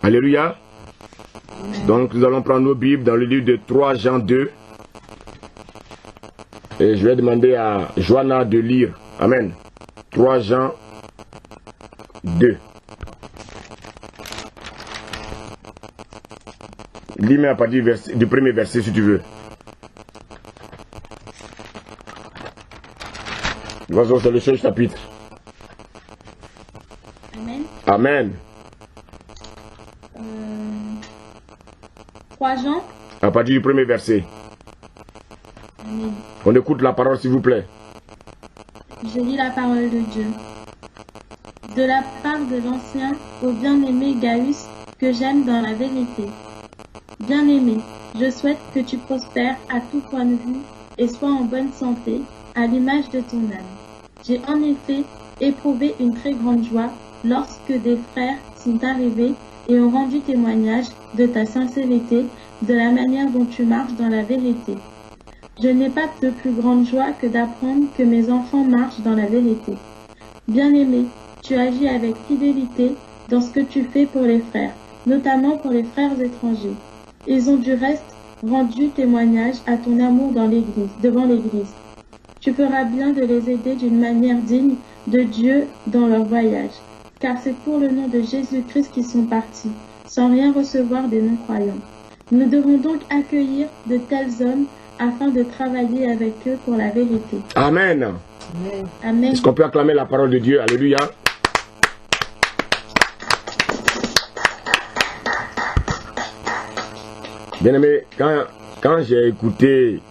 Alléluia. Donc nous allons prendre nos Bibles dans le livre de 3 Jean 2. Et je vais demander à Joanna de lire. Amen. 3 Jean 2. Lis-moi à partir du premier verset si tu veux. De toute façon, c'est le seul chapitre. Amen. Amen. 3 Jean. À partir du premier verset. Amen. On écoute la parole s'il vous plaît. Je lis la parole de Dieu. De la part de l'ancien au bien-aimé Gaius, que j'aime dans la vérité. Bien-aimé, je souhaite que tu prospères à tout point de vue et sois en bonne santé, à l'image de ton âme. J'ai en effet éprouvé une très grande joie lorsque des frères sont arrivés et ont rendu témoignage de ta sincérité, de la manière dont tu marches dans la vérité. Je n'ai pas de plus grande joie que d'apprendre que mes enfants marchent dans la vérité. Bien-aimé, tu agis avec fidélité dans ce que tu fais pour les frères, notamment pour les frères étrangers. Ils ont du reste rendu témoignage à ton amour devant l'Église. Tu feras bien de les aider d'une manière digne de Dieu dans leur voyage, car c'est pour le nom de Jésus-Christ qu'ils sont partis, sans rien recevoir des non-croyants. Nous devons donc accueillir de tels hommes afin de travailler avec eux pour la vérité. Amen. Amen. Est-ce qu'on peut acclamer la parole de Dieu? Alléluia. Bien-aimé, quand j'ai écouté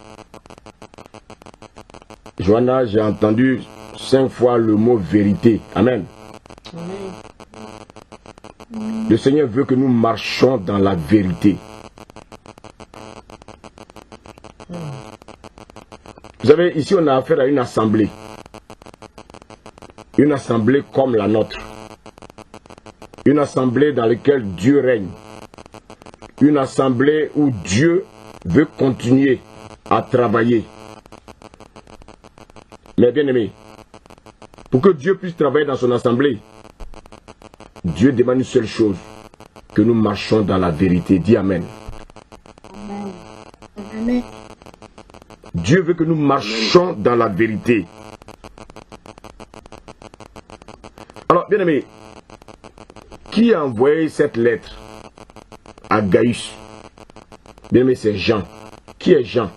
Joanna, j'ai entendu 5 fois le mot vérité. Amen. Le Seigneur veut que nous marchions dans la vérité. Vous savez, ici on a affaire à une assemblée. Une assemblée comme la nôtre. Une assemblée dans laquelle Dieu règne. Une assemblée où Dieu veut continuer à travailler. Mais bien aimé, pour que Dieu puisse travailler dans son assemblée, Dieu demande une seule chose, que nous marchions dans la vérité. Dis Amen. Amen. Dieu veut que nous marchions dans la vérité. Alors, bien aimé, qui a envoyé cette lettre à Gaius? Bien aimé, c'est Jean. Qui est Jean?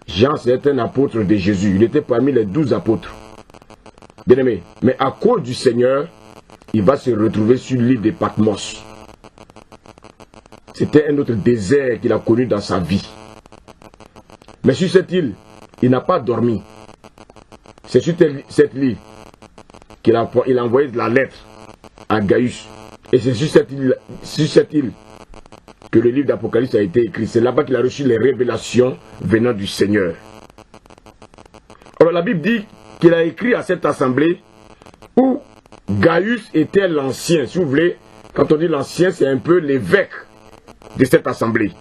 Jean, c'est un apôtre de Jésus. Il était parmi les 12 apôtres. Bien aimé, mais à cause du Seigneur, il va se retrouver sur l'île de Patmos. C'était un autre désert qu'il a connu dans sa vie. Mais sur cette île, il n'a pas dormi. C'est sur cette île qu'il a envoyé la lettre à Gaius. Et c'est sur cette île que le livre d'Apocalypse a été écrit. C'est là-bas qu'il a reçu les révélations venant du Seigneur. Alors la Bible dit qu'il a écrit à cette assemblée où Gaius était l'ancien. Si vous voulez, quand on dit l'ancien, c'est un peu l'évêque de cette assemblée.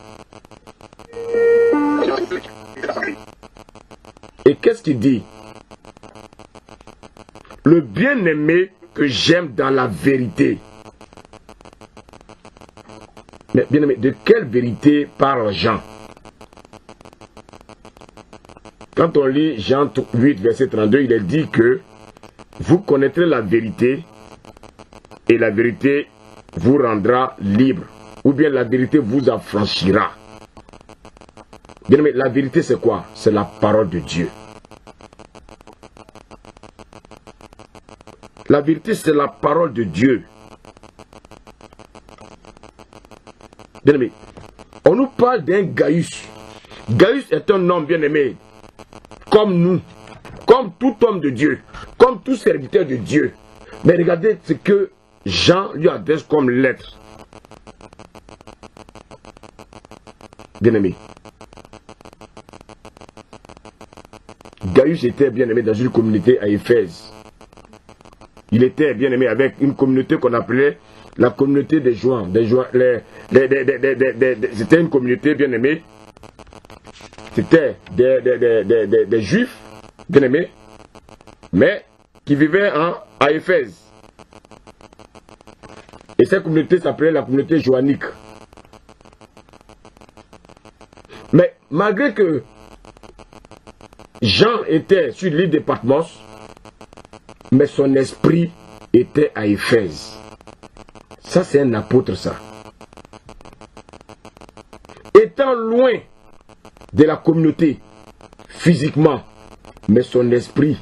Et qu'est-ce qu'il dit? Le bien-aimé que j'aime dans la vérité. Mais bien-aimé, de quelle vérité parle Jean? Quand on lit Jean 8, verset 32, il est dit que vous connaîtrez la vérité et la vérité vous rendra libre. Ou bien la vérité vous affranchira. Bien-aimé, la vérité c'est quoi? C'est la parole de Dieu. La vérité c'est la parole de Dieu. Bien-aimé, on nous parle d'un Gaius. Gaius est un homme bien-aimé, comme nous, comme tout homme de Dieu, comme tout serviteur de Dieu. Mais regardez ce que Jean lui adresse comme lettre. Bien-aimé, Gaius était bien-aimé dans une communauté à Éphèse. Il était bien-aimé avec une communauté qu'on appelait la communauté des Joints. C'était une communauté bien-aimée. C'était des Juifs bien-aimés, mais qui vivaient à Éphèse. Et cette communauté s'appelait la communauté joannique. Mais malgré que Jean était sur l'île de Patmos, mais son esprit était à Éphèse. Ça, c'est un apôtre, ça. Étant loin de la communauté, physiquement, mais son esprit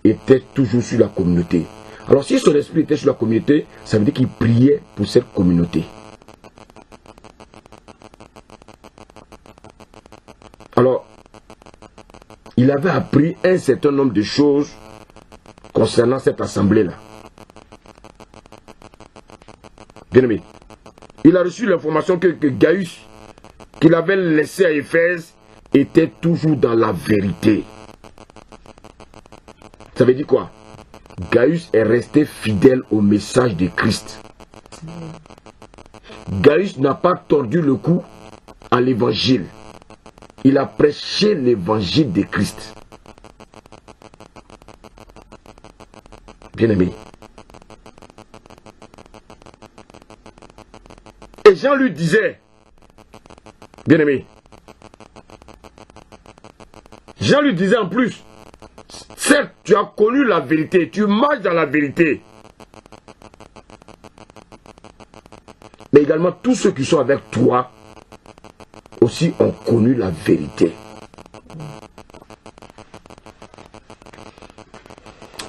était toujours sur la communauté. Alors, si son esprit était sur la communauté, ça veut dire qu'il priait pour cette communauté. Alors, il avait appris un certain nombre de choses concernant cette assemblée-là. Bien-aimé, il a reçu l'information que Gaius, qu'il avait laissé à Éphèse, était toujours dans la vérité. Ça veut dire quoi? Gaius est resté fidèle au message de Christ. Gaius n'a pas tordu le cou à l'évangile. Il a prêché l'évangile de Christ. Bien-aimé. Et Jean lui disait, bien-aimé, Jean lui disait en plus, certes, tu as connu la vérité, tu marches dans la vérité. Mais également, tous ceux qui sont avec toi aussi ont connu la vérité.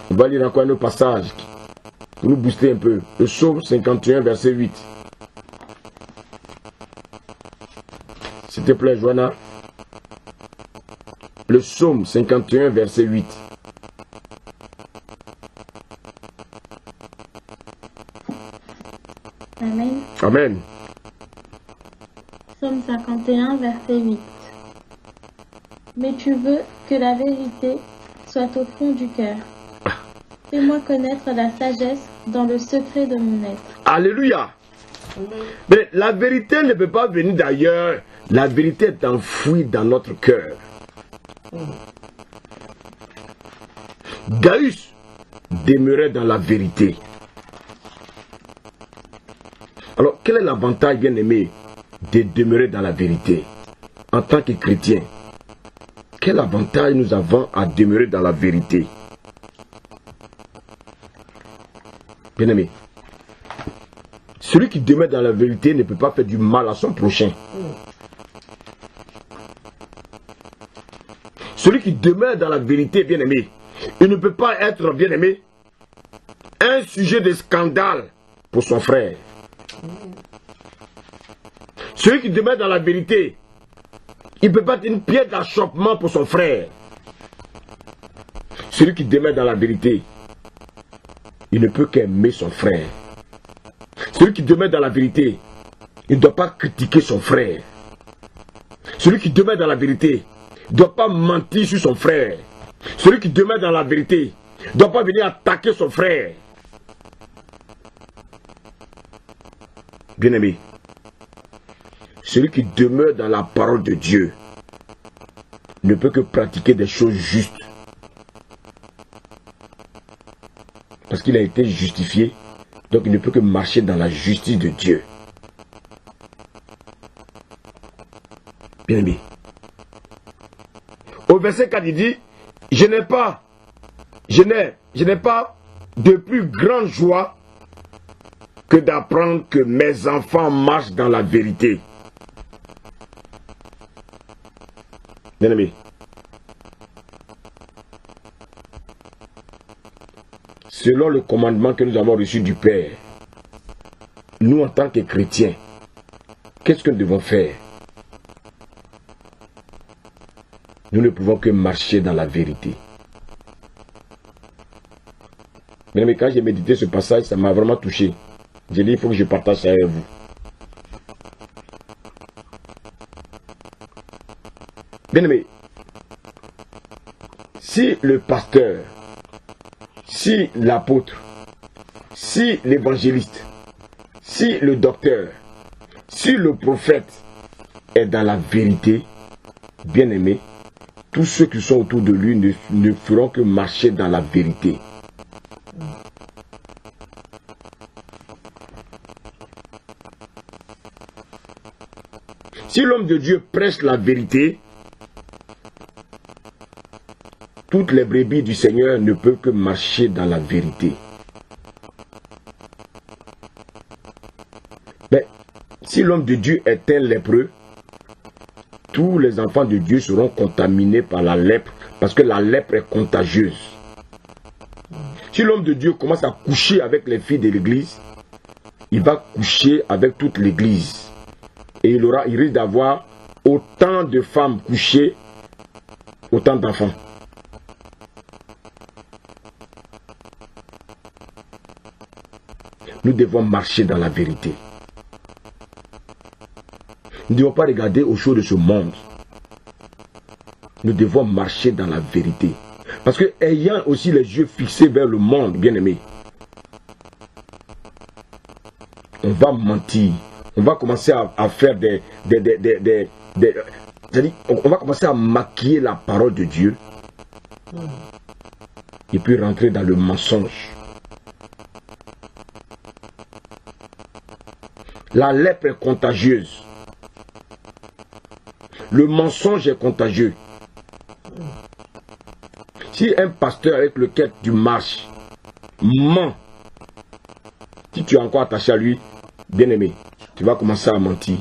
On va lire encore un autre passage pour nous booster un peu. Le psaume 51, verset 8. S'il te plaît, Joanna. Le psaume 51, verset 8. Amen. Amen. Psaume 51, verset 8. Mais tu veux que la vérité soit au fond du cœur. Fais-moi connaître la sagesse dans le secret de mon être. Alléluia. Mais la vérité ne peut pas venir d'ailleurs. La vérité est enfouie dans notre cœur. Gaius demeurait dans la vérité. Alors, quel est l'avantage, bien-aimé, de demeurer dans la vérité en tant que chrétien? Quel avantage nous avons à demeurer dans la vérité? Bien-aimé, celui qui demeure dans la vérité ne peut pas faire du mal à son prochain. Celui qui demeure dans la vérité, bien-aimé, il ne peut pas être, bien-aimé, un sujet de scandale pour son frère. Celui qui demeure dans la vérité, il ne peut pas être une pierre d'achoppement pour son frère. Celui qui demeure dans la vérité, il ne peut qu'aimer son frère. Celui qui demeure dans la vérité, il ne doit pas critiquer son frère. Celui qui demeure dans la vérité, il ne doit pas mentir sur son frère. Celui qui demeure dans la vérité, il ne doit pas venir attaquer son frère. Bien-aimé, celui qui demeure dans la parole de Dieu ne peut que pratiquer des choses justes. Parce qu'il a été justifié, donc il ne peut que marcher dans la justice de Dieu. Bien-aimé. Au verset 4, il dit, je n'ai pas de plus grande joie que d'apprendre que mes enfants marchent dans la vérité. Bien-aimé, selon le commandement que nous avons reçu du Père, nous en tant que chrétiens, qu'est-ce que nous devons faire? Nous ne pouvons que marcher dans la vérité. Mais quand j'ai médité ce passage, ça m'a vraiment touché. J'ai dit, il faut que je partage ça avec vous. Bien-aimé, si le pasteur, si l'apôtre, si l'évangéliste, si le docteur, si le prophète est dans la vérité, bien-aimé, tous ceux qui sont autour de lui ne feront que marcher dans la vérité. Si l'homme de Dieu prêche la vérité, toutes les brebis du Seigneur ne peuvent que marcher dans la vérité. Mais si l'homme de Dieu est un lépreux, tous les enfants de Dieu seront contaminés par la lèpre, parce que la lèpre est contagieuse. Si l'homme de Dieu commence à coucher avec les filles de l'église, il va coucher avec toute l'église. Et il risque d'avoir autant de femmes couchées, autant d'enfants. Nous devons marcher dans la vérité. Nous ne devons pas regarder aux choses de ce monde. Nous devons marcher dans la vérité. Parce que ayant aussi les yeux fixés vers le monde, bien-aimé, on va mentir. On va commencer à faire c'est-à-dire, on va commencer à maquiller la parole de Dieu. Et puis rentrer dans le mensonge. La lèpre est contagieuse. Le mensonge est contagieux. Si un pasteur avec lequel tu marches ment, si tu es encore attaché à lui, bien-aimé, tu vas commencer à mentir.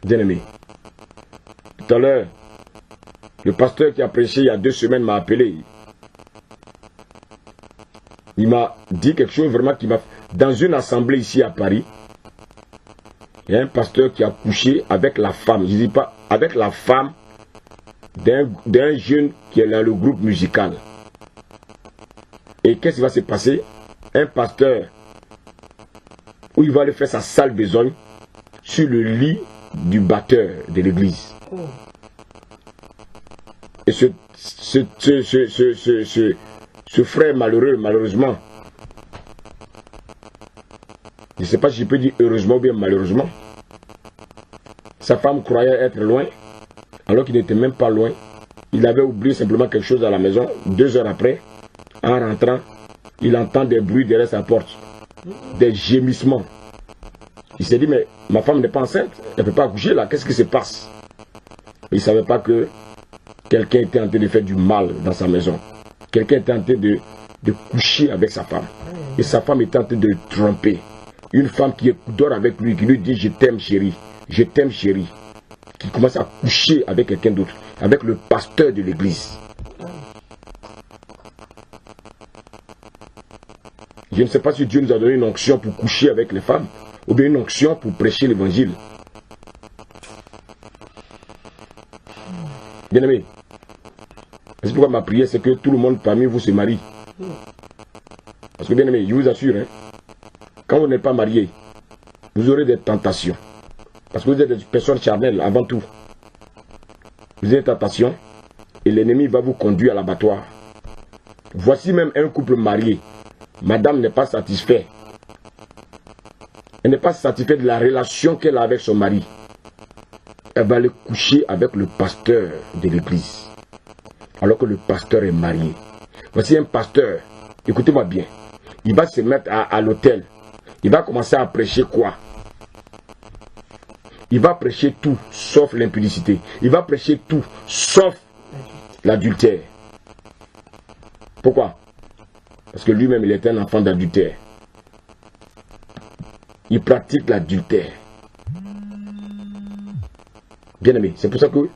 Bien-aimé, tout à l'heure, le pasteur qui a prêché il y a 2 semaines m'a appelé. Il m'a dit quelque chose vraiment qui m'a... Dans une assemblée ici à Paris, il y a un pasteur qui a couché avec la femme, je ne dis pas avec la femme d'un jeune qui est dans le groupe musical. Et qu'est-ce qui va se passer? Un pasteur, où il va aller faire sa sale besogne sur le lit du batteur de l'église. Et ce frère malheureux, malheureusement, je ne sais pas si je peux dire heureusement ou bien malheureusement, sa femme croyait être loin, alors qu'il n'était même pas loin. Il avait oublié simplement quelque chose à la maison. 2 heures après, en rentrant, il entend des bruits derrière sa porte, des gémissements. Il s'est dit, mais ma femme n'est pas enceinte, elle ne peut pas accoucher là, qu'est-ce qui se passe? Il ne savait pas que quelqu'un était en train de faire du mal dans sa maison. Quelqu'un était en train de coucher avec sa femme. Et sa femme était en train de le tromper. Une femme qui dort avec lui, qui lui dit, je t'aime chérie, je t'aime chérie. Qui commence à coucher avec quelqu'un d'autre, avec le pasteur de l'église. Je ne sais pas si Dieu nous a donné une onction pour coucher avec les femmes, ou bien une onction pour prêcher l'évangile. Bien-aimé, c'est pourquoi ma prière, c'est que tout le monde parmi vous se marie. Parce que bien-aimé, je vous assure, hein, quand vous n'êtes pas marié, vous aurez des tentations. Parce que vous êtes des personnes charnelles avant tout. Vous avez des tentations et l'ennemi va vous conduire à l'abattoir. Voici même un couple marié. Madame n'est pas satisfaite. Elle n'est pas satisfaite de la relation qu'elle a avec son mari. Elle va aller coucher avec le pasteur de l'église. Alors que le pasteur est marié. Voici un pasteur, écoutez-moi bien. Il va se mettre à l'autel. Il va commencer à prêcher quoi? Il va prêcher tout sauf l'impudicité. Il va prêcher tout sauf l'adultère. Pourquoi? Parce que lui-même il est un enfant d'adultère. Il pratique l'adultère. Bien-aimé, c'est pour ça que,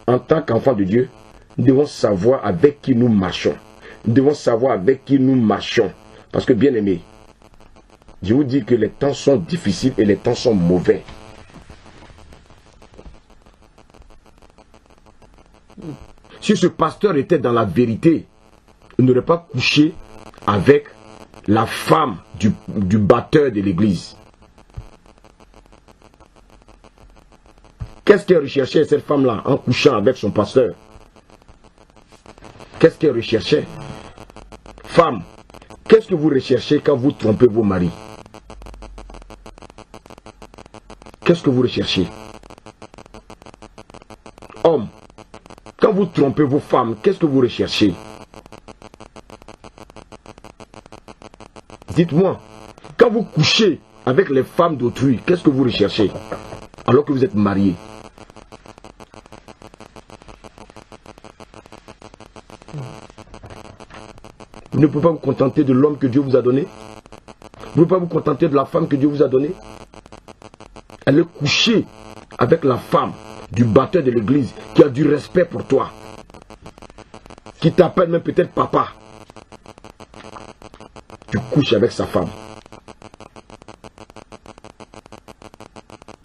en tant qu'enfant de Dieu, nous devons savoir avec qui nous marchons. Nous devons savoir avec qui nous marchons. Parce que, bien-aimé, je vous dis que les temps sont difficiles et les temps sont mauvais. Si ce pasteur était dans la vérité, il n'aurait pas couché avec la femme du batteur de l'église. Qu'est-ce qu'elle recherchait cette femme-là en couchant avec son pasteur? Qu'est-ce qu'elle recherchait? Femme, qu'est-ce que vous recherchez quand vous trompez vos maris? Qu'est-ce que vous recherchez? Homme, quand vous trompez vos femmes, qu'est-ce que vous recherchez? Dites-moi, quand vous couchez avec les femmes d'autrui, qu'est-ce que vous recherchez alors que vous êtes marié? Vous ne pouvez pas vous contenter de l'homme que Dieu vous a donné? Vous ne pouvez pas vous contenter de la femme que Dieu vous a donnée? Elle est couchée avec la femme du batteur de l'église qui a du respect pour toi, qui t'appelle même peut-être papa. Tu couches avec sa femme.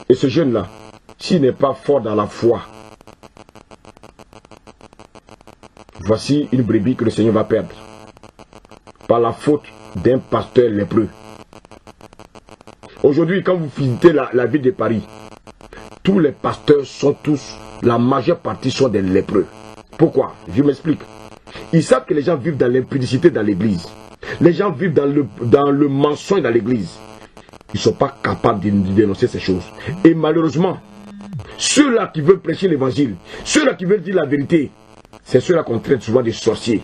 Et ce jeune-là, s'il n'est pas fort dans la foi, voici une brebis que le Seigneur va perdre par la faute d'un pasteur lépreux. Aujourd'hui, quand vous visitez la ville de Paris, tous les pasteurs sont tous, la majeure partie sont des lépreux. Pourquoi? Je m'explique. Ils savent que les gens vivent dans l'impudicité dans l'église. Les gens vivent dans le mensonge dans l'église. Ils ne sont pas capables de dénoncer ces choses. Et malheureusement, ceux-là qui veulent prêcher l'évangile, ceux-là qui veulent dire la vérité, c'est ceux-là qu'on traite souvent des sorciers.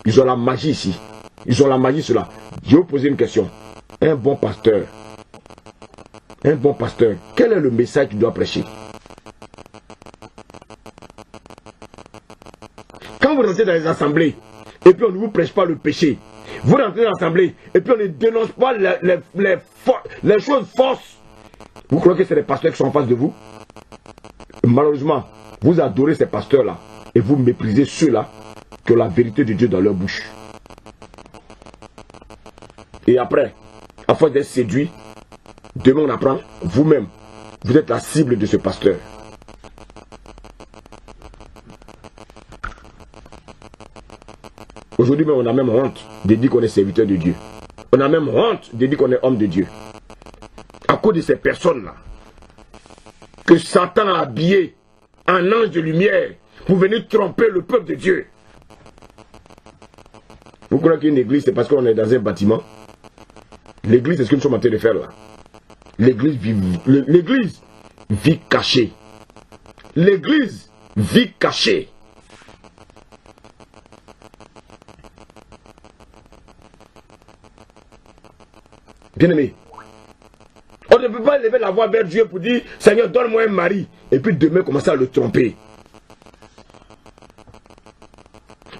Ils ont la magie ici. Ils ont la magie, ceux-là. Je vais vous poser une question. Un bon pasteur, quel est le message qu'il doit prêcher? Quand vous rentrez dans les assemblées, et puis on ne vous prêche pas le péché, vous rentrez dans l'assemblée, et puis on ne dénonce pas les choses fausses, vous croyez que c'est les pasteurs qui sont en face de vous? Malheureusement, vous adorez ces pasteurs-là, et vous méprisez ceux-là qui ont la vérité de Dieu dans leur bouche. Et après, à force d'être séduit, demain on apprend, vous-même, vous êtes la cible de ce pasteur. Aujourd'hui, on a même honte de dire qu'on est serviteur de Dieu. On a même honte de dire qu'on est homme de Dieu. À cause de ces personnes-là, que Satan a habillé en ange de lumière pour venir tromper le peuple de Dieu. Vous croyez qu'une église, c'est parce qu'on est dans un bâtiment? L'église, c'est ce que nous sommes en train de faire là. L'église vit cachée. L'église vit cachée. Bien-aimé, on ne peut pas lever la voix vers Dieu pour dire Seigneur, donne-moi un mari, et puis demain commencer à le tromper.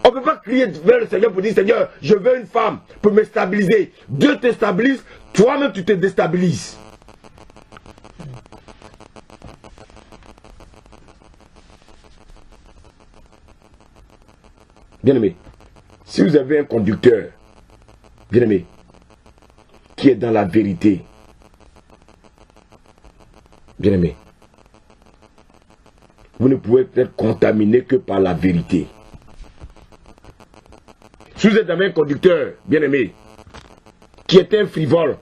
On ne peut pas crier vers le Seigneur pour dire Seigneur, je veux une femme pour me stabiliser. Dieu te stabilise, toi-même tu te déstabilises. Bien-aimé, si vous avez un conducteur, bien-aimé, qui est dans la vérité, bien-aimé, vous ne pouvez être contaminé que par la vérité. Si vous êtes avec un conducteur, bien-aimé, qui est un frivole,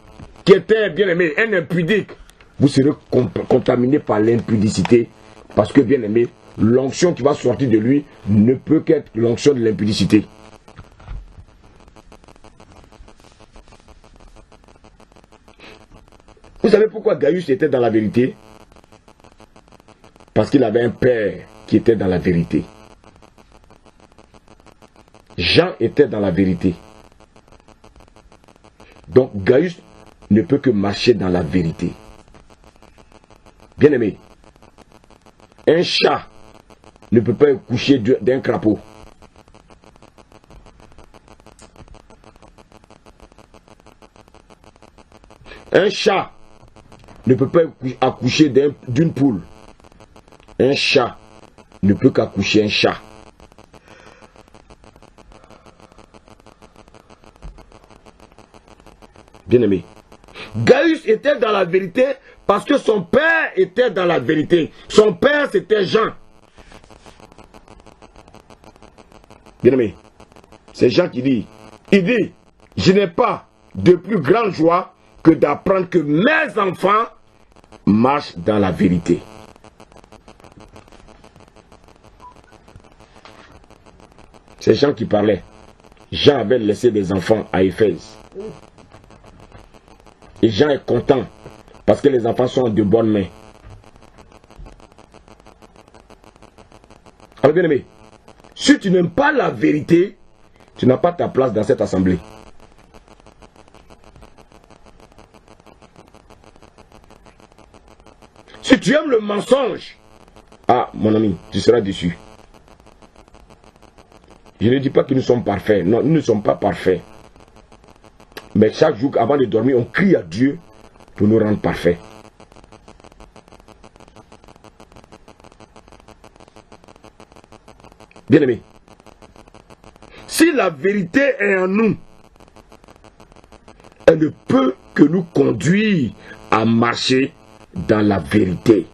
qui était, bien-aimé, un impudique, vous serez contaminé par l'impudicité, parce que, bien-aimé, l'onction qui va sortir de lui ne peut qu'être l'onction de l'impudicité. Vous savez pourquoi Gaius était dans la vérité? Parce qu'il avait un père qui était dans la vérité. Jean était dans la vérité. Donc Gaius ne peut que marcher dans la vérité. Bien-aimé, un chat ne peut pas coucher d'un crapaud. Un chat ne peut pas accoucher d'une poule. Un chat ne peut qu'accoucher un chat. Bien-aimé, Gaius était dans la vérité parce que son père était dans la vérité. Son père, c'était Jean. Bien-aimé, c'est Jean qui dit, je n'ai pas de plus grande joie que d'apprendre que mes enfants marchent dans la vérité. C'est Jean qui parlait. Jean avait laissé des enfants à Éphèse. Et Jean est content parce que les enfants sont de bonnes mains. Alors bien aimé, si tu n'aimes pas la vérité, tu n'as pas ta place dans cette assemblée. tu aimes le mensonge, ah, mon ami, tu seras déçu. Je ne dis pas que nous sommes parfaits. Non, nous ne sommes pas parfaits. Mais chaque jour, avant de dormir, on crie à Dieu pour nous rendre parfaits. Bien-aimés, si la vérité est en nous, elle ne peut que nous conduire à marcher dans la vérité.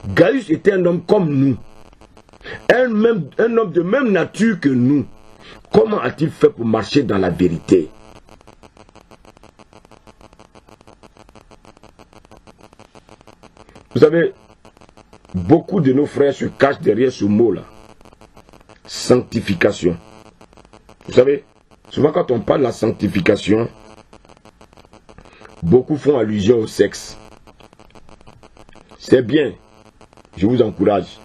Gaius était un homme comme nous, un homme de même nature que nous. Comment a-t-il fait pour marcher dans la vérité? Vous savez, beaucoup de nos frères se cachent derrière ce mot-là. Sanctification. Vous savez, souvent quand on parle de la sanctification, beaucoup font allusion au sexe. C'est bien, je vous encourage.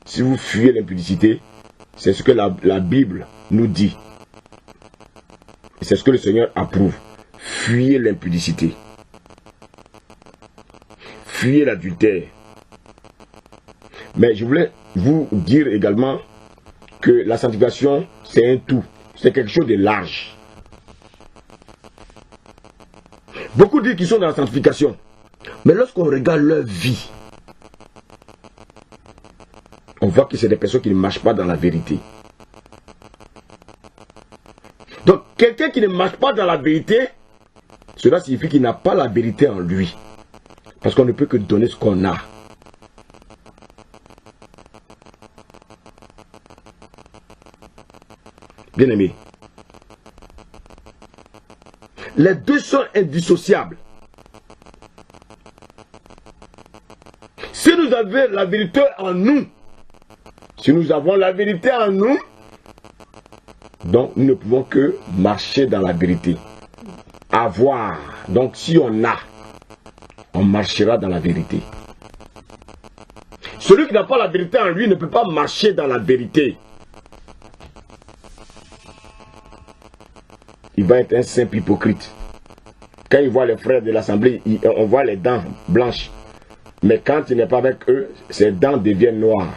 Si vous fuyez l'impudicité, c'est ce que la Bible nous dit. Et c'est ce que le Seigneur approuve. Fuyez l'impudicité. Fuyez l'adultère. Mais je voulais vous dire également que la sanctification, c'est un tout. C'est quelque chose de large. Beaucoup disent qu'ils sont dans la sanctification. Mais lorsqu'on regarde leur vie, on voit que c'est des personnes qui ne marchent pas dans la vérité. Donc, quelqu'un qui ne marche pas dans la vérité, cela signifie qu'il n'a pas la vérité en lui. Parce qu'on ne peut que donner ce qu'on a. Bien-aimés, les deux sont indissociables. Si nous avons la vérité en nous, si nous avons la vérité en nous, donc nous ne pouvons que marcher dans la vérité. Avoir. Donc si on a, on marchera dans la vérité. Celui qui n'a pas la vérité en lui ne peut pas marcher dans la vérité. Il va être un simple hypocrite. Quand il voit les frères de l'assemblée, on voit les dents blanches. Mais quand il n'est pas avec eux, ses dents deviennent noires.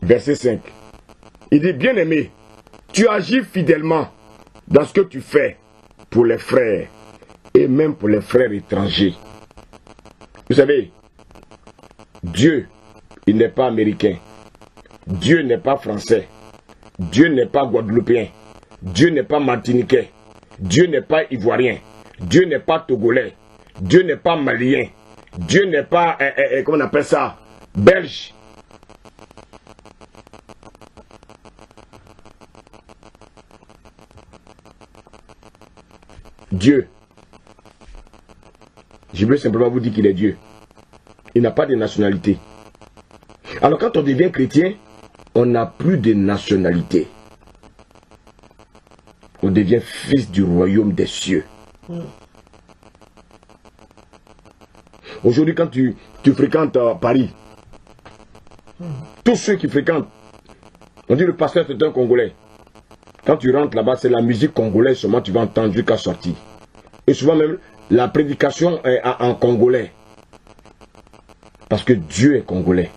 Verset 5. Il dit, bien-aimé, tu agis fidèlement dans ce que tu fais pour les frères et même pour les frères étrangers. Vous savez, Dieu, il n'est pas américain. Dieu n'est pas français. Dieu n'est pas guadeloupéen. Dieu n'est pas martiniquais. Dieu n'est pas ivoirien. Dieu n'est pas togolais. Dieu n'est pas malien. Dieu n'est pas, comment on appelle ça, belge. Dieu. Je veux simplement vous dire qu'il est Dieu. Il n'a pas de nationalité. Alors quand on devient chrétien, on n'a plus de nationalité. On devient fils du royaume des cieux. Aujourd'hui, quand tu fréquentes Paris, tous ceux qui fréquentent, on dit le pasteur c'est un Congolais. Quand tu rentres là-bas, c'est la musique congolaise seulement tu vas entendre jusqu'à sortir. Et souvent même, la prédication est en congolais. Parce que Dieu est congolais.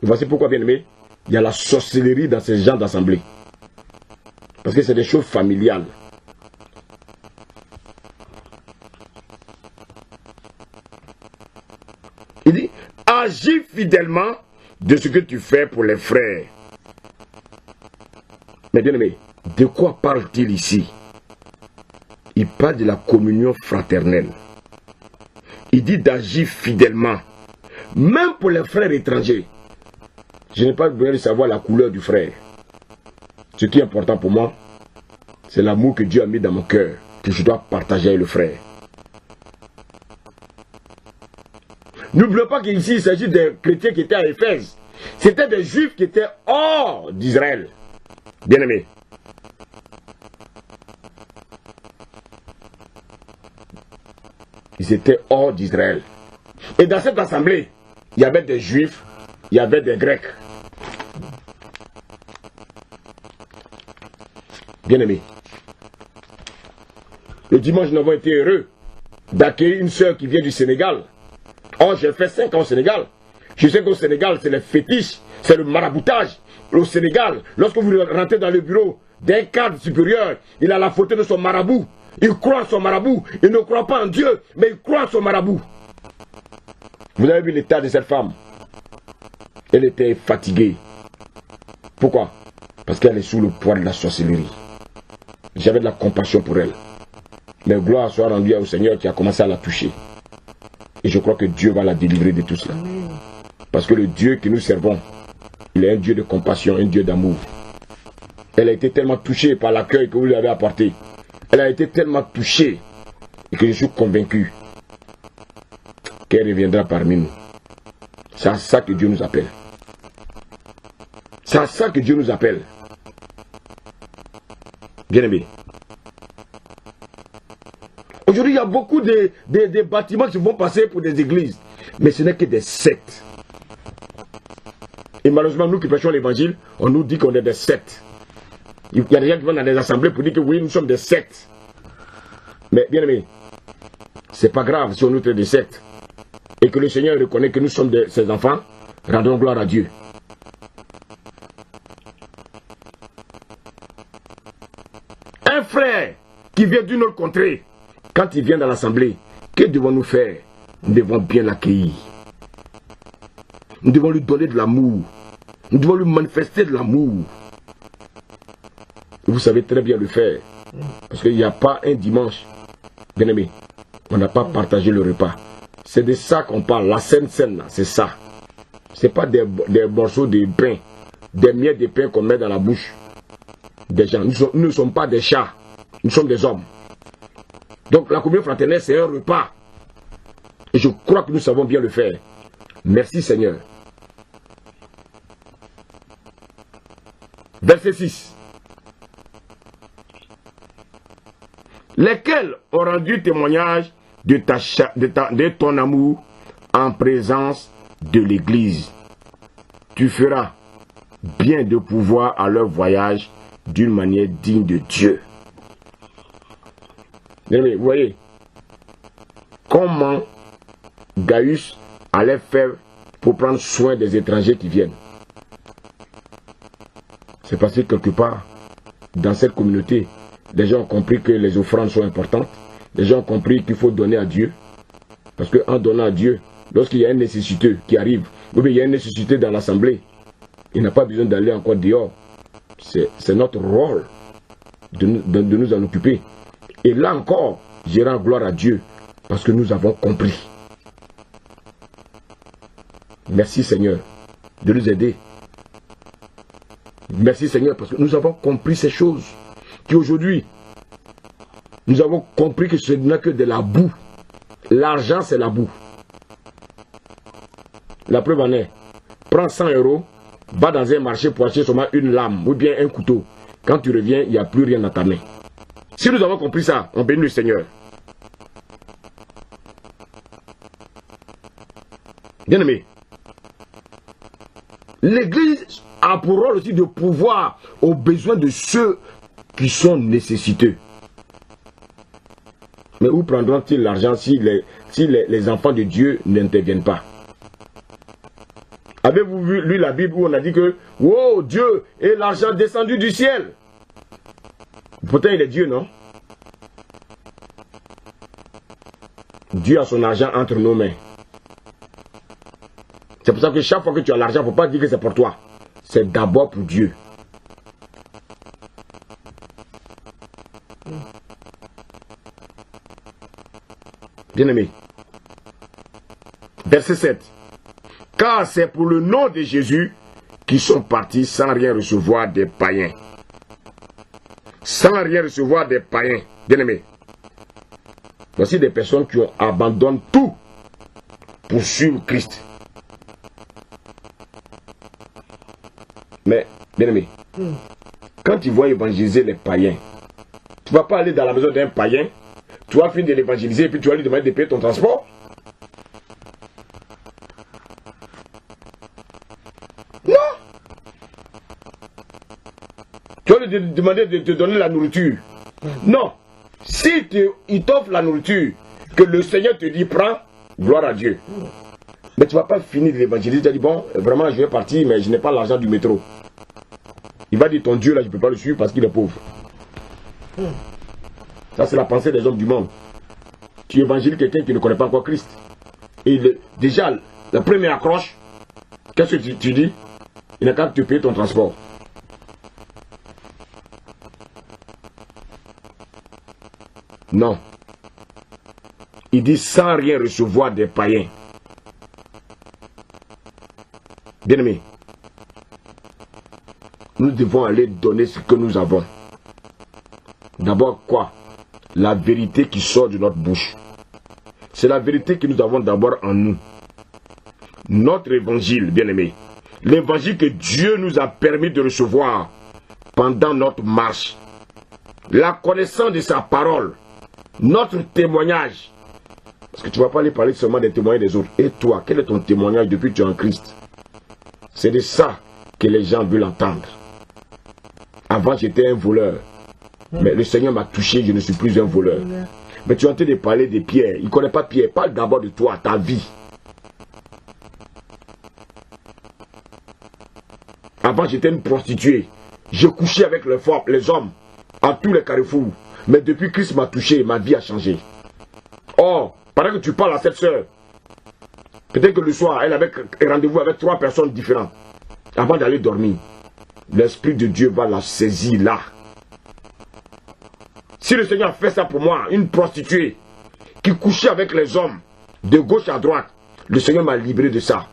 Et voici pourquoi, bien aimé, il y a la sorcellerie dans ces gens d'assemblée. Parce que c'est des choses familiales. Il dit, agis fidèlement de ce que tu fais pour les frères. Mais bien aimé, de quoi parle-t-il ici? Il parle de la communion fraternelle. Il dit d'agir fidèlement, même pour les frères étrangers. Je n'ai pas besoin de savoir la couleur du frère. Ce qui est important pour moi, c'est l'amour que Dieu a mis dans mon cœur, que je dois partager avec le frère. N'oubliez pas qu'ici, il s'agit des chrétiens qui étaient à Éphèse. C'était des juifs qui étaient hors d'Israël. Bien-aimés. Ils étaient hors d'Israël. Et dans cette assemblée, il y avait des juifs, il y avait des grecs. Bien-aimés, le dimanche, nous avons été heureux d'accueillir une sœur qui vient du Sénégal. Oh, j'ai fait 5 ans au Sénégal. Je sais qu'au Sénégal, c'est les fétiches, c'est le maraboutage. Au Sénégal, lorsque vous rentrez dans le bureau d'un cadre supérieur, il a la photo de son marabout. Il croit en son marabout. Il ne croit pas en Dieu, mais il croit en son marabout. Vous avez vu l'état de cette femme. Elle était fatiguée. Pourquoi? Parce qu'elle est sous le poids de la sorcellerie. J'avais de la compassion pour elle. Mais gloire soit rendue au Seigneur qui a commencé à la toucher. Et je crois que Dieu va la délivrer de tout cela. Parce que le Dieu que nous servons, il est un Dieu de compassion, un Dieu d'amour. Elle a été tellement touchée par l'accueil que vous lui avez apporté. Elle a été tellement touchée et que je suis convaincu qu'elle reviendra parmi nous. C'est à ça que Dieu nous appelle. C'est à ça que Dieu nous appelle. Bien-aimés. Aujourd'hui, il y a beaucoup de bâtiments qui vont passer pour des églises. Mais ce n'est que des sectes. Et malheureusement, nous qui prêchons l'évangile, on nous dit qu'on est des sectes. Il y a des gens qui vont dans des assemblées pour dire que oui, nous sommes des sectes. Mais bien aimé, c'est pas grave si on nous traite des sectes. Et que le Seigneur reconnaît que nous sommes ses enfants, rendons gloire à Dieu. Un frère qui vient d'une autre contrée, quand il vient dans l'assemblée, que devons-nous faire? Nous devons bien l'accueillir. Nous devons lui donner de l'amour. Nous devons lui manifester de l'amour. Vous savez très bien le faire. Parce qu'il n'y a pas un dimanche, bien aimé, on n'a pas partagé le repas. C'est de ça qu'on parle. La Sainte Seine, c'est ça. Ce n'est pas des morceaux de pain, des miettes de pain qu'on met dans la bouche des gens. Nous ne sommes pas des chats. Nous sommes des hommes. Donc la communion fraternelle, c'est un repas. Et je crois que nous savons bien le faire. Merci Seigneur. Verset 6. Lesquels ont rendu témoignage de ton amour en présence de l'Église. Tu feras bien de pouvoir à leur voyage d'une manière digne de Dieu. Vous voyez comment Gaius allait faire pour prendre soin des étrangers qui viennent. C'est parce que quelque part, dans cette communauté, les gens ont compris que les offrandes sont importantes. Les gens ont compris qu'il faut donner à Dieu. Parce qu'en donnant à Dieu, lorsqu'il y a une nécessité qui arrive, ou bien il y a une nécessité dans l'assemblée, il n'a pas besoin d'aller encore dehors. C'est notre rôle de nous en occuper. Et là encore, je rends gloire à Dieu parce que nous avons compris. Merci Seigneur de nous aider. Merci Seigneur parce que nous avons compris ces choses. Qu'aujourd'hui, nous avons compris que ce n'est que de la boue. L'argent, c'est la boue. La preuve en est, prends 100 €, va dans un marché pour acheter seulement une lame ou bien un couteau. Quand tu reviens, il n'y a plus rien dans ta main. Si nous avons compris ça, on bénit le Seigneur. Bien-aimé, l'Église a pour rôle aussi de pouvoir aux besoins de ceux qui sont nécessiteux. Mais où prendront-ils l'argent si les enfants de Dieu n'interviennent pas? Avez-vous lu la Bible où on a dit que oh, Dieu est l'argent descendu du ciel? Pourtant il est Dieu, non? Dieu a son argent entre nos mains. C'est pour ça que chaque fois que tu as l'argent, il ne faut pas dire que c'est pour toi. C'est d'abord pour Dieu. Bien-aimé. Verset 7. Car c'est pour le nom de Jésus qu'ils sont partis sans rien recevoir des païens. Sans rien recevoir des païens. Bien-aimé. Voici des personnes qui abandonnent tout pour suivre Christ. Mais, bien-aimé, quand ils vont évangéliser les païens, tu ne vas pas aller dans la maison d'un païen, tu vas finir de l'évangéliser et puis tu vas lui demander de payer ton transport. Non. Tu vas lui te demander de te donner la nourriture. Non. Si il t'offre la nourriture, que le Seigneur te dit prends, gloire à Dieu. Mais tu ne vas pas finir de l'évangéliser. Tu as dit bon, vraiment je vais partir, mais je n'ai pas l'argent du métro. Il va dire ton Dieu là, je ne peux pas le suivre parce qu'il est pauvre. Ça c'est la pensée des hommes du monde. Tu évangélises quelqu'un qui ne connaît pas encore Christ. Et déjà, la première accroche, qu'est-ce que tu dis? Il n'a qu'à te payer ton transport. Non. Il dit sans rien recevoir des païens. Bien-aimés, nous devons aller donner ce que nous avons. D'abord quoi? La vérité qui sort de notre bouche. C'est la vérité que nous avons d'abord en nous. Notre évangile, bien-aimés. L'évangile que Dieu nous a permis de recevoir pendant notre marche. La connaissance de sa parole. Notre témoignage. Parce que tu ne vas pas aller parler seulement des témoignages des autres. Et toi, quel est ton témoignage depuis que tu es en Christ? C'est de ça que les gens veulent entendre. Avant, j'étais un voleur. Mais le Seigneur m'a touché, je ne suis plus un voleur. Mais tu es en train de parler de Pierre. Il ne connaît pas Pierre. Parle d'abord de toi, ta vie. Avant, j'étais une prostituée. Je couchais avec les hommes à tous les carrefours. Mais depuis Christ m'a touché, ma vie a changé. Or, pendant que tu parles à cette soeur, peut-être que le soir, elle avait rendez-vous avec 3 personnes différentes. Avant d'aller dormir, l'Esprit de Dieu va la saisir là. Si le Seigneur fait ça pour moi, une prostituée qui couchait avec les hommes de gauche à droite, le Seigneur m'a libéré de ça.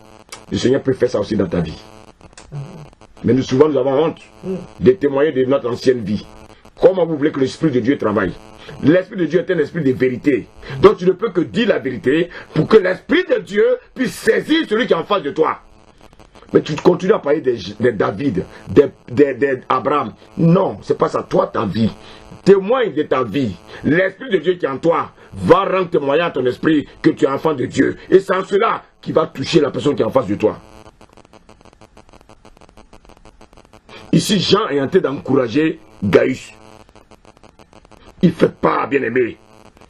Le Seigneur peut faire ça aussi dans ta vie. Mais nous souvent nous avons honte de témoigner de notre ancienne vie. Comment vous voulez que l'Esprit de Dieu travaille? L'Esprit de Dieu est un esprit de vérité. Donc tu ne peux que dire la vérité pour que l'Esprit de Dieu puisse saisir celui qui est en face de toi. Mais tu continues à parler de David, d'Abraham. Non, c'est pas ça. Toi, ta vie. Témoigne de ta vie. L'Esprit de Dieu qui est en toi va rendre témoignage à ton esprit que tu es enfant de Dieu. Et c'est en cela qui va toucher la personne qui est en face de toi. Ici, Jean est en train d'encourager Gaius. Il fait part, bien-aimé,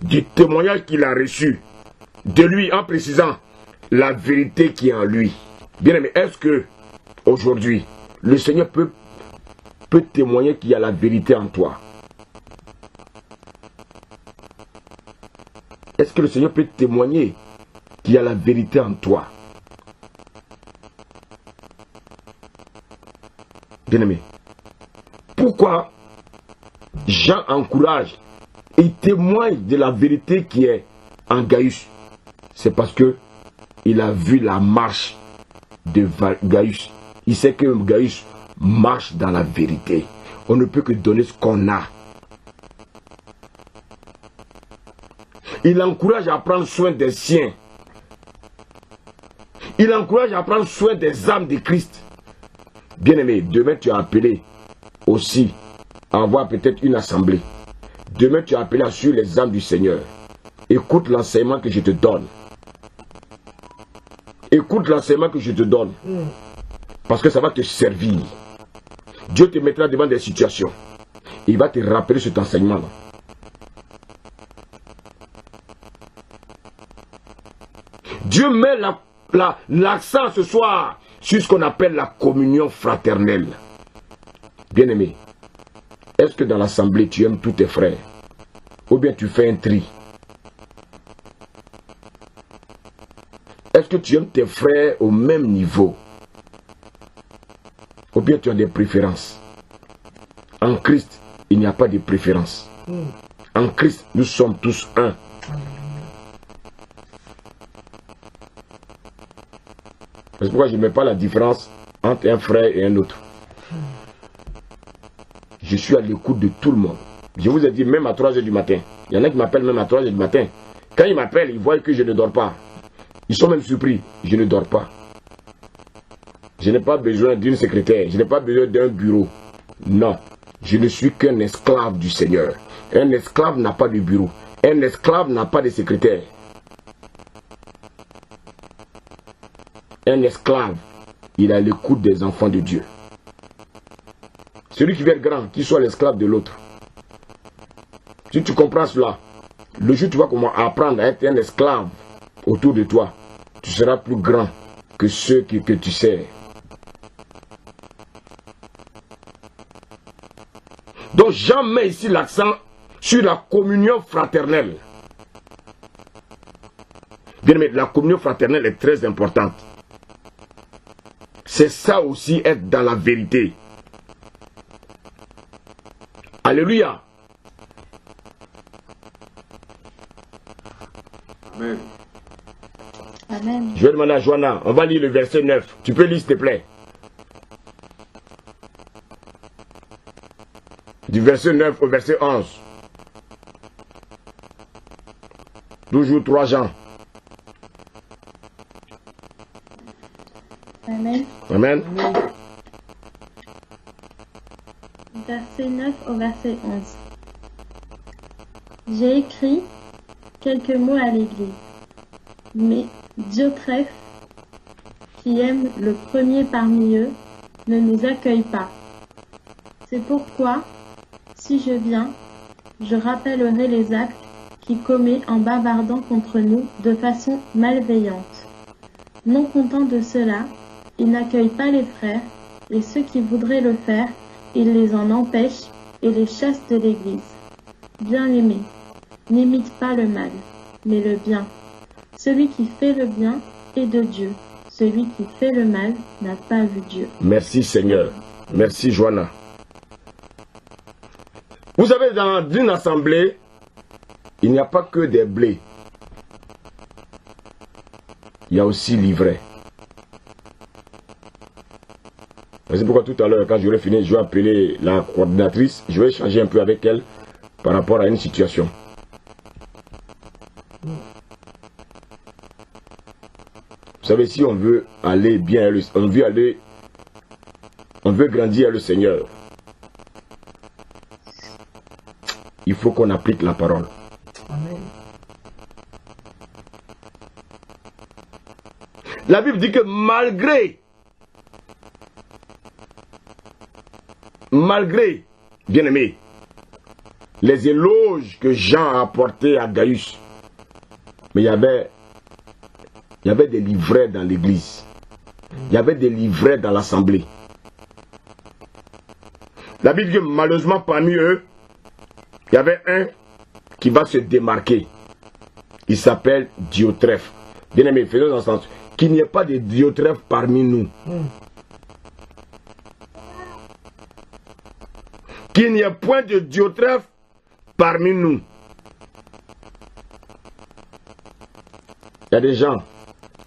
du témoignage qu'il a reçu de lui en précisant la vérité qui est en lui. Bien-aimé, est-ce que aujourd'hui, le Seigneur peut témoigner qu'il y a la vérité en toi? Est-ce que le Seigneur peut témoigner qu'il y a la vérité en toi? Bien-aimé, pourquoi Jean encourage et témoigne de la vérité qui est en Gaius? C'est parce que il a vu la marche de Gaius. Il sait que Gaius marche dans la vérité. On ne peut que donner ce qu'on a. Il encourage à prendre soin des siens. Il encourage à prendre soin des âmes de Christ. Bien-aimé, demain tu es appelé aussi à avoir peut-être une assemblée. Demain tu es appelé à suivre les âmes du Seigneur. Écoute l'enseignement que je te donne. Écoute l'enseignement que je te donne. Parce que ça va te servir. Dieu te mettra devant des situations. Il va te rappeler cet enseignement-là. Dieu met l'accent ce soir sur ce qu'on appelle la communion fraternelle. Bien-aimé, est-ce que dans l'assemblée tu aimes tous tes frères? Ou bien tu fais un tri? Est-ce que tu aimes tes frères au même niveau? Ou bien tu as des préférences? En Christ, il n'y a pas de préférence. En Christ, nous sommes tous un. C'est pourquoi je ne mets pas la différence entre un frère et un autre. Je suis à l'écoute de tout le monde. Je vous ai dit, même à 3 h du matin. Il y en a qui m'appellent même à 3 h du matin. Quand ils m'appellent, ils voient que je ne dors pas. Ils sont même surpris. Je ne dors pas. Je n'ai pas besoin d'une secrétaire. Je n'ai pas besoin d'un bureau. Non. Je ne suis qu'un esclave du Seigneur. Un esclave n'a pas de bureau. Un esclave n'a pas de secrétaire. Un esclave, il a l'écoute des enfants de Dieu. celui qui veut être grand, qu'il soit l'esclave de l'autre. Si tu comprends cela, le jour où tu vas comment apprendre à être un esclave autour de toi, tu seras plus grand que ceux que tu sers. Donc Jean met ici l'accent sur la communion fraternelle. Bien aimé, la communion fraternelle est très importante. C'est ça aussi être dans la vérité. Alléluia. Amen. Amen. Je vais demander à Joanna, on va lire le verset 9. Tu peux lire s'il te plaît. Du verset 9 au verset 11. Toujours 3 Jean. Amen. Amen. Verset 9 au verset 11. J'ai écrit quelques mots à l'Église, mais Diotrephe, qui aime le premier parmi eux, ne nous accueille pas. C'est pourquoi, si je viens, je rappellerai les actes qu'il commet en bavardant contre nous de façon malveillante. Non content de cela, il n'accueille pas les frères, et ceux qui voudraient le faire, il les en empêche et les chasse de l'Église. Bien-aimés, n'imite pas le mal, mais le bien. Celui qui fait le bien est de Dieu. Celui qui fait le mal n'a pas vu Dieu. Merci Seigneur. Merci Joanna. Vous savez, dans une assemblée, il n'y a pas que des blés. Il y a aussi l'ivraie. C'est pourquoi tout à l'heure, quand j'aurai fini, je vais appeler la coordinatrice. Je vais échanger un peu avec elle par rapport à une situation. Vous savez, si on veut aller bien, on veut grandir le Seigneur, il faut qu'on applique la parole. Amen. La Bible dit que malgré, bien aimé, les éloges que Jean a apportés à Gaius, mais il y avait des livrets dans l'église. Il y avait des livrets dans l'assemblée. La Bible dit que malheureusement parmi eux, il y avait un qui va se démarquer. Il s'appelle Diotrephe. Bien aimé, faisons ensemble. Qu'il n'y ait pas de Diotrephe parmi nous. Qu'il n'y ait point de Diotrephe parmi nous. Il y a des gens,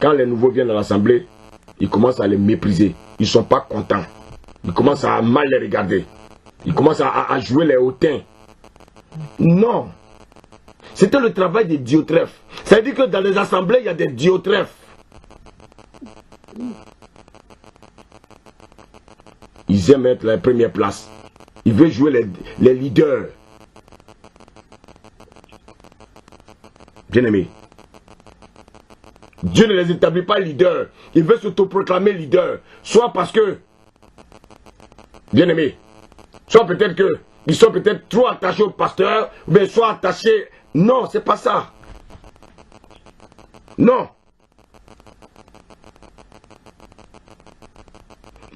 quand les nouveaux viennent dans l'assemblée, ils commencent à les mépriser. Ils ne sont pas contents. Ils commencent à mal les regarder. Ils commencent à jouer les hautains. Non. C'était le travail des Diotrephes. Ça veut dire que dans les assemblées, il y a des Diotrephes. Ils aiment être la première place. Ils veulent jouer les leaders. Bien-aimés, Dieu ne les établit pas leaders. Ils veulent s'autoproclamer leaders. Soit parce que, bien-aimés, soit peut-être que ils sont peut-être trop attachés au pasteur, ou bien soit attachés. Non, c'est pas ça. Non.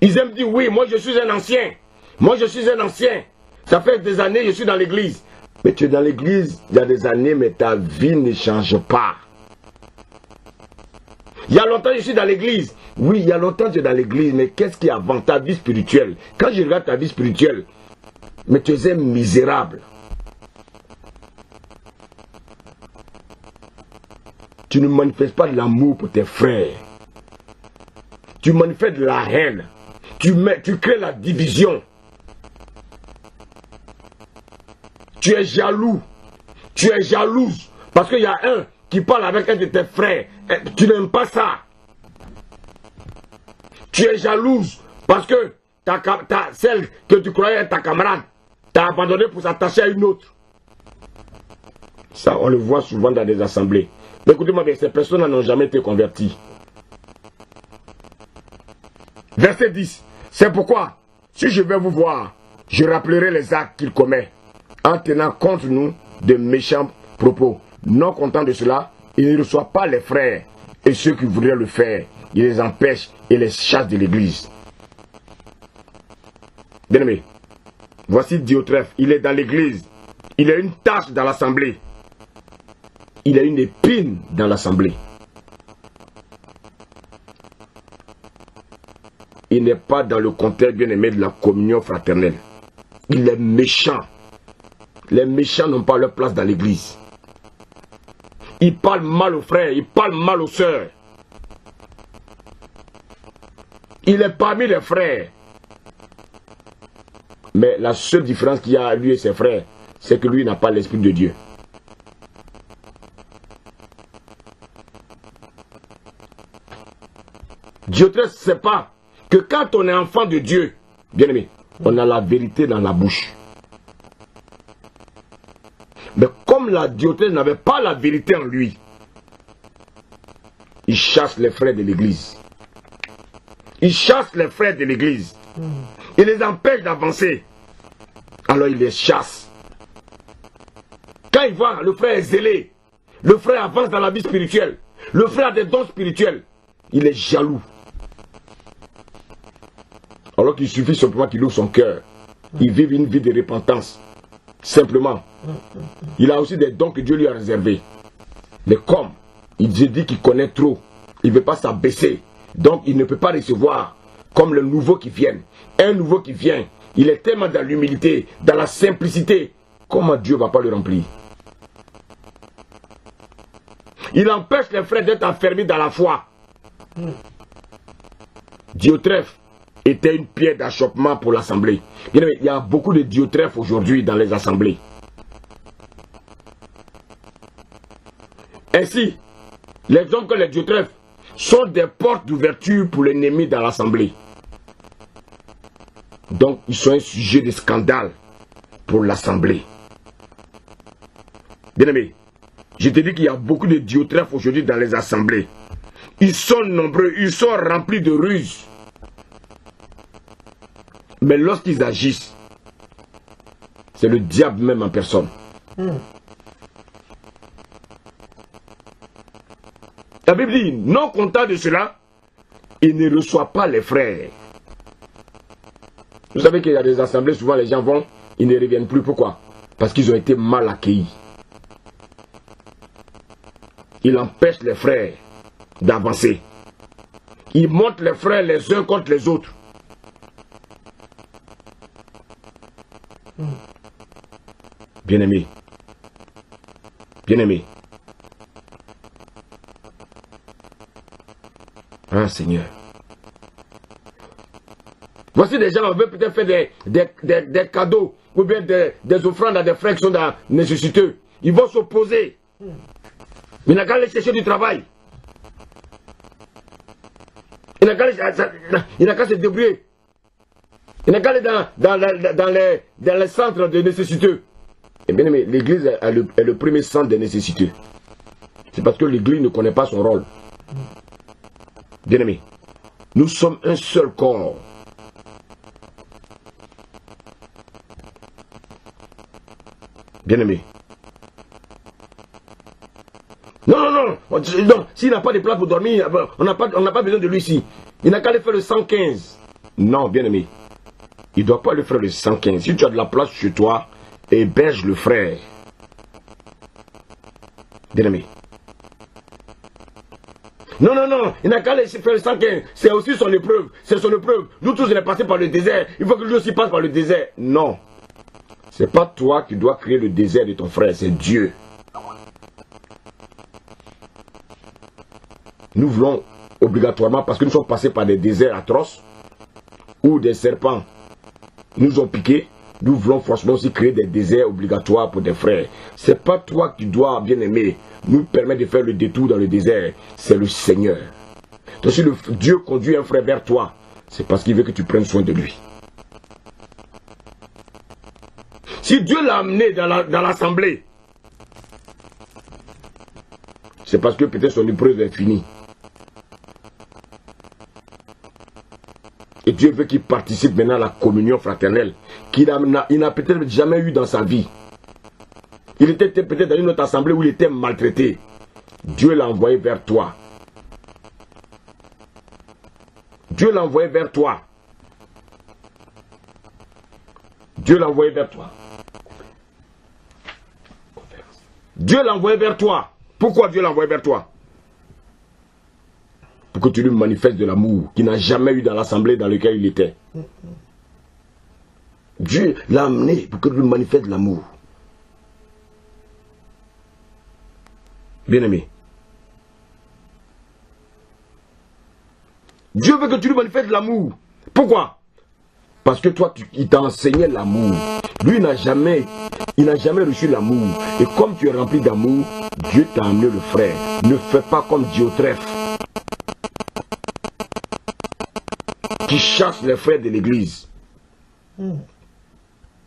Ils aiment dire oui, moi je suis un ancien. Moi je suis un ancien. Ça fait des années que je suis dans l'église. Mais tu es dans l'église il y a des années, mais ta vie ne change pas. Il y a longtemps que je suis dans l'église. Oui, il y a longtemps que tu es dans l'église, mais qu'est-ce qui est avant ta vie spirituelle? Quand je regarde ta vie spirituelle, mais tu es un misérable. Tu ne manifestes pas de l'amour pour tes frères. Tu manifestes de la haine. Tu crées la division. Tu es jaloux. Tu es jalouse. Parce qu'il y a un qui parle avec un de tes frères. Tu n'aimes pas ça. Tu es jalouse. Parce que celle que tu croyais être ta camarade t'a abandonné pour s'attacher à une autre. Ça, on le voit souvent dans des assemblées. Mais écoutez-moi bien, ces personnes n'ont jamais été converties. Verset 10. C'est pourquoi, si je vais vous voir, Je rappellerai les actes qu'il commet, en tenant contre nous de méchants propos. Non content de cela, il ne reçoit pas les frères et ceux qui voudraient le faire. Il les empêche et les chasse de l'église. Bien-aimé, voici Diotrephe, il est dans l'église. Il a une tâche dans l'assemblée. Il a une épine dans l'assemblée. Il n'est pas dans le contexte, bien-aimé, de la communion fraternelle. Il est méchant. Les méchants n'ont pas leur place dans l'église. Il parle mal aux frères, il parle mal aux sœurs. Il est parmi les frères. Mais la seule différence qu'il y a à lui et ses frères, c'est que lui n'a pas l'Esprit de Dieu. Diotrephe ne sait pas que quand on est enfant de Dieu, bien aimé, on a la vérité dans la bouche. Mais comme la Diotrephe n'avait pas la vérité en lui, il chasse les frères de l'église. Il chasse les frères de l'église. Il les empêche d'avancer. Alors il les chasse. Quand il voit le frère est zélé, le frère avance dans la vie spirituelle, le frère a des dons spirituels, il est jaloux. Alors qu'il suffit simplement qu'il ouvre son cœur. Il vive une vie de repentance. Simplement. Il a aussi des dons que Dieu lui a réservés. Mais comme il dit qu'il connaît trop, il ne veut pas s'abaisser. Donc il ne peut pas recevoir comme le nouveau qui vient. Un nouveau qui vient, il est tellement dans l'humilité, dans la simplicité. Comment Dieu ne va pas le remplir? Il empêche les frères d'être enfermés dans la foi. Diotrephe était une pierre d'achoppement pour l'assemblée. Il y a beaucoup de Diotrephes aujourd'hui dans les assemblées. Ainsi, les hommes comme les Diotrephes sont des portes d'ouverture pour l'ennemi dans l'assemblée. Donc, ils sont un sujet de scandale pour l'assemblée. Bien-aimé, je te dis qu'il y a beaucoup de Diotrephes aujourd'hui dans les assemblées. Ils sont nombreux, ils sont remplis de ruses. Mais lorsqu'ils agissent, c'est le diable même en personne. La Bible dit, non content de cela, il ne reçoit pas les frères. Vous savez qu'il y a des assemblées, souvent les gens vont, ils ne reviennent plus. Pourquoi? Parce qu'ils ont été mal accueillis. Il empêche les frères d'avancer. Il monte les frères les uns contre les autres. Bien-aimé. Bien-aimé. Ah Seigneur. Voici des gens qui veulent peut-être faire des cadeaux ou bien des offrandes à des frères qui sont nécessiteux. Ils vont s'opposer. Il n'a qu'à aller chercher du travail. Il n'a qu'à se débrouiller. Il n'a qu'à aller dans les centres de nécessiteux. Et bien aimé, l'église est le premier centre de nécessiteux. C'est parce que l'église ne connaît pas son rôle. Bien aimé, nous sommes un seul corps. Bien aimé. Non, s'il n'a pas de place pour dormir, on n'a pas besoin de lui ici. Il n'a qu'à aller faire le 115. Non, bien aimé. Il ne doit pas aller faire le 115. Si tu as de la place chez toi, héberge le frère. Bien aimé. Non, il n'a qu'à aller faire le 115. C'est aussi son épreuve. C'est son épreuve. Nous tous, on est passé par le désert. Il faut que lui aussi passe par le désert. Non. Ce n'est pas toi qui dois créer le désert de ton frère, c'est Dieu. Nous voulons obligatoirement, parce que nous sommes passés par des déserts atroces, où des serpents nous ont piqués, nous voulons forcément aussi créer des déserts obligatoires pour des frères. Ce n'est pas toi qui dois, bien aimer, nous permettre de faire le détour dans le désert, c'est le Seigneur. Donc si Dieu conduit un frère vers toi, c'est parce qu'il veut que tu prennes soin de lui. Si Dieu l'a amené dans l'assemblée, c'est parce que peut-être son épreuve est finie. Et Dieu veut qu'il participe maintenant à la communion fraternelle qu'il n'a peut-être jamais eu dans sa vie. Il était peut-être dans une autre assemblée où il était maltraité. Dieu l'a envoyé vers toi. Dieu l'a envoyé vers toi. Dieu l'a envoyé vers toi. Dieu l'a envoyé vers toi. Pourquoi Dieu l'a envoyé vers toi? Pour que tu lui manifestes de l'amour qu'il n'a jamais eu dans l'assemblée dans laquelle il était. Dieu l'a amené pour que tu lui manifestes de l'amour. Bien-aimé. Dieu veut que tu lui manifestes de l'amour. Pourquoi? Parce que toi, il t'a enseigné l'amour. Lui, il n'a jamais reçu l'amour. Et comme tu es rempli d'amour, Dieu t'a amené le frère. Ne fais pas comme Diotrephe, qui chasse les frères de l'église.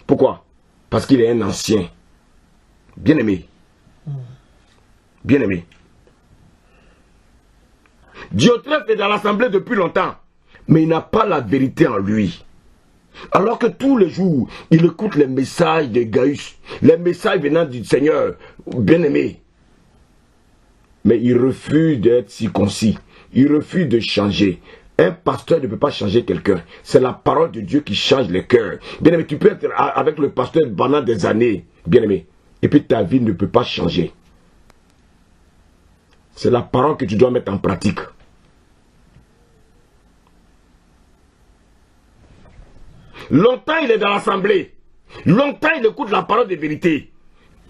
Pourquoi? Parce qu'il est un ancien. Bien-aimé. Bien-aimé. Diotrephe est dans l'assemblée depuis longtemps, mais il n'a pas la vérité en lui. Alors que tous les jours, il écoute les messages de Gaius, les messages venant du Seigneur, bien-aimé. Mais il refuse d'être circoncis. Il refuse de changer. Un pasteur ne peut pas changer quelqu'un. C'est la parole de Dieu qui change les cœurs. Bien-aimé, tu peux être avec le pasteur pendant des années, bien-aimé, et puis ta vie ne peut pas changer. C'est la parole que tu dois mettre en pratique. Longtemps il est dans l'assemblée. Longtemps il écoute la parole de vérité.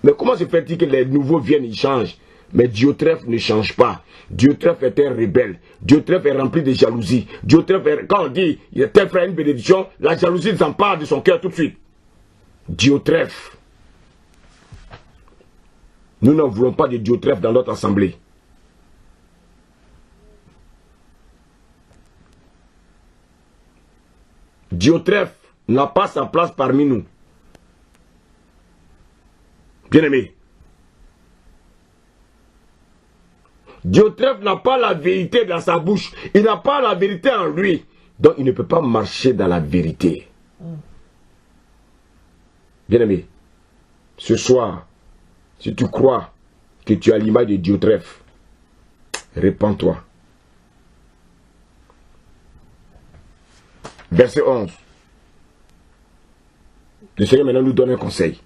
Mais comment se fait-il que les nouveaux viennent, ils changent? Mais Diotrephe ne change pas. Diotrephe est un rebelle. Diotrephe est rempli de jalousie. Diotrephe, quand on dit il est un frère, une bénédiction, la jalousie s'empare de son cœur tout de suite. Diotrephe. Nous n'en voulons pas de Diotrephe dans notre assemblée. Diotrephe n'a pas sa place parmi nous. Bien-aimé. Diotrephe n'a pas la vérité dans sa bouche. Il n'a pas la vérité en lui. Donc il ne peut pas marcher dans la vérité. Bien-aimé, ce soir, si tu crois que tu as l'image de Diotrephe, répands-toi. Verset 11. Le Seigneur maintenant nous donne un conseil.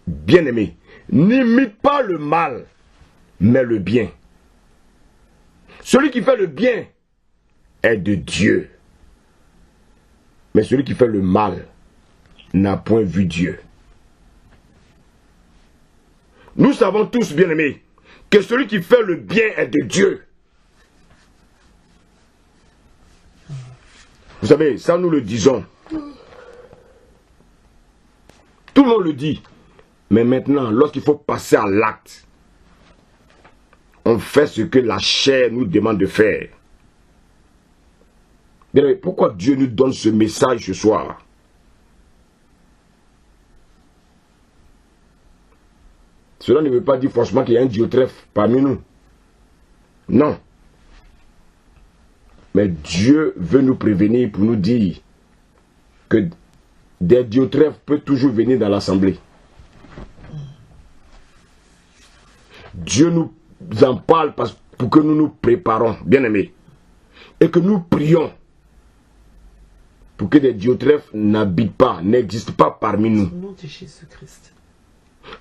Bien-aimé, n'imite pas le mal, mais le bien. Celui qui fait le bien est de Dieu. Mais celui qui fait le mal n'a point vu Dieu. Nous savons tous, bien-aimés, que celui qui fait le bien est de Dieu. Vous savez, ça nous le disons. Tout le monde le dit. Mais maintenant, lorsqu'il faut passer à l'acte, on fait ce que la chair nous demande de faire. Bien, pourquoi Dieu nous donne ce message ce soir? Cela ne veut pas dire franchement qu'il y a un Diotrephe parmi nous. Non. Mais Dieu veut nous prévenir pour nous dire que des Diotrephes peuvent toujours venir dans l'assemblée. Dieu nous en parle pour que nous nous préparons, bien-aimés. Et que nous prions pour que des Diotrephes n'habitent pas, n'existent pas parmi nous. Au nom de Jésus-Christ.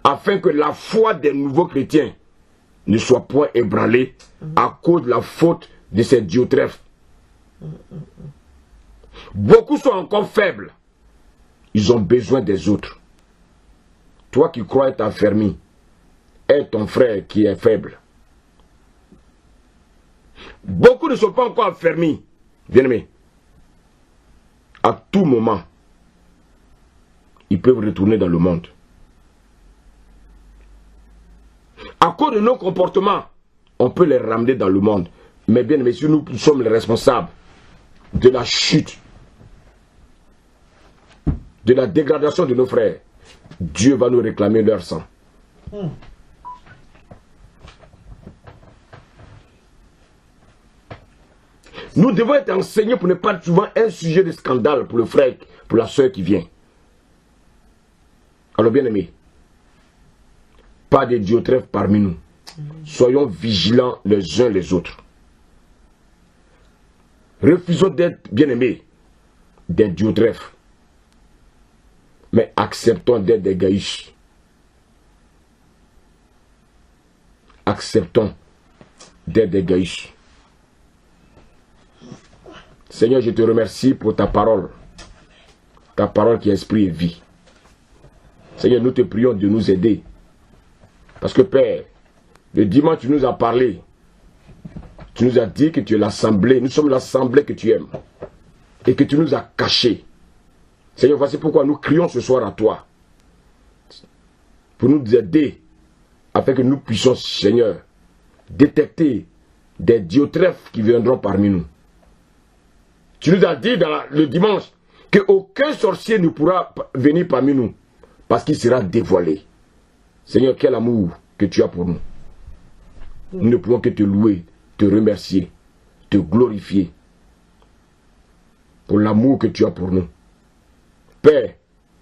Afin que la foi des nouveaux chrétiens ne soit point ébranlée à cause de la faute de ces Diotrephes. Beaucoup sont encore faibles. Ils ont besoin des autres. Toi qui crois être affermi, aide ton frère qui est faible. Beaucoup ne sont pas encore affermis. Bien-aimés, à tout moment, ils peuvent retourner dans le monde. À cause de nos comportements, on peut les ramener dans le monde. Mais bien aimés, si nous sommes les responsables de la chute, de la dégradation de nos frères, Dieu va nous réclamer leur sang. Nous devons être enseignés pour ne pas être souvent un sujet de scandale pour le frère, pour la soeur qui vient. Alors bien aimé, pas de Diotrephes parmi nous. Soyons vigilants les uns les autres. Refusons d'être bien aimés des Diotrephes, mais acceptons d'être des Gaius. Acceptons d'être des Gaius. Seigneur, je te remercie pour ta parole qui est esprit et vie. Seigneur, nous te prions de nous aider. Parce que Père, le dimanche tu nous as parlé. Tu nous as dit que tu es l'assemblée. Nous sommes l'assemblée que tu aimes. Et que tu nous as cachés. Seigneur, voici pourquoi nous crions ce soir à toi. Pour nous aider. Afin que nous puissions, Seigneur, détecter des Diotrephes qui viendront parmi nous. Tu nous as dit le dimanche qu'aucun sorcier ne pourra venir parmi nous parce qu'il sera dévoilé. Seigneur, quel amour que tu as pour nous. Nous ne pouvons que te louer, te remercier, te glorifier pour l'amour que tu as pour nous. Père,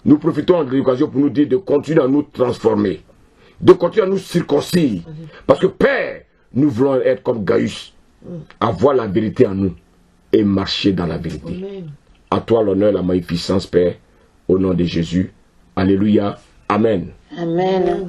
nous profitons de l'occasion pour nous dire de continuer à nous transformer, de continuer à nous circoncire. Parce que Père, nous voulons être comme Gaius, avoir la vérité en nous et marcher dans la vérité. Amen. À toi l'honneur, la magnificence, Père, au nom de Jésus. Alléluia. Amen. Amen.